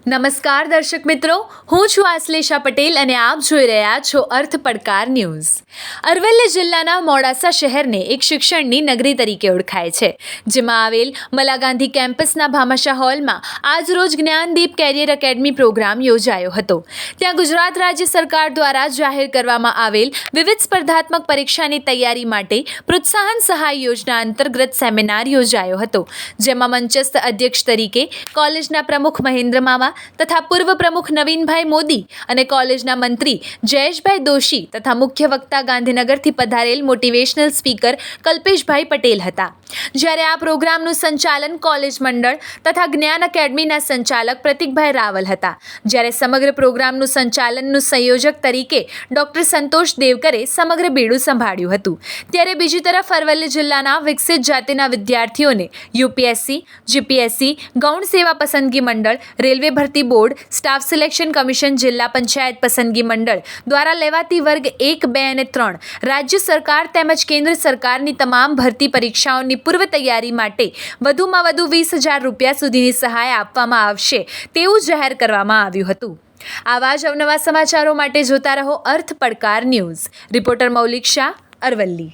નમસ્કાર દર્શક મિત્રો, હું છું આશ્લેષા પટેલ અને આપ જોઈ રહ્યા છો અર્થ પડકાર ન્યૂઝ. અરવલ્લી જિલ્લાના મોડાસા શહેરને એક શિક્ષણની નગરી તરીકે ઓળખાય છે, જેમાં આવેલ મલા ગાંધી કેમ્પસના ભામાશા હોલમાં આજરોજ જ્ઞાનદીપ કેરિયર એકેડમી પ્રોગ્રામ યોજાયો હતો. ત્યાં ગુજરાત રાજ્ય સરકાર દ્વારા જાહેર કરવામાં આવેલ વિવિધ સ્પર્ધાત્મક પરીક્ષાની તૈયારી માટે પ્રોત્સાહન સહાય યોજના અંતર્ગત સેમિનાર યોજાયો હતો, જેમાં મંચસ્થ અધ્યક્ષ તરીકે કોલેજના પ્રમુખ મહેન્દ્ર મામા તથા પૂર્વ પ્રમુખ નવીનભાઈ મોદી અને કોલેજના મંત્રી જયેશભાઈ દોશી તથા મુખ્ય વક્તા ગાંધીનગરથી પધારેલ મોટિવેશનલ સ્પીકર કલ્પેશભાઈ પટેલ હતા. જ્યારે આ પ્રોગ્રામનું સંચાલન કોલેજ મંડળ તથા જ્ઞાન એકેડમીના સંચાલક પ્રતિકભાઈ રાવલ હતા. જ્યારે સમગ્ર પ્રોગ્રામનું સંચાલનનું સંયોજક તરીકે ડોક્ટર સંતોષ દેવકરે સમગ્ર બીડું સંભાળ્યું હતું. ત્યારે બીજી તરફ અરવલ્લી જિલ્લાના વિકસિત જાતિના વિદ્યાર્થીઓને યુપીએસસી, જીપીએસસી, ગૌણ સેવા પસંદગી મંડળ, રેલવે ભરતી બોર્ડ, સ્ટાફ સિલેક્શન કમિશન, જિલ્લા પંચાયત પસંદગી મંડળ દ્વારા લેવાતી વર્ગ 1, 2 અને 3 રાજ્ય સરકાર તેમજ કેન્દ્ર સરકારની તમામ ભરતી પરીક્ષાઓની પૂર્વ તૈયારી માટે વધુમાં વધુ 20,000 રૂપિયા સુધીની સહાય આપવામાં આવશે તેવું જાહેર કરવામાં આવ્યું હતું. આવા જ અવનવા સમાચારો માટે જોતા રહો અર્થ પડકાર ન્યૂઝ. રિપોર્ટર મૌલિક શાહ, અરવલ્લી.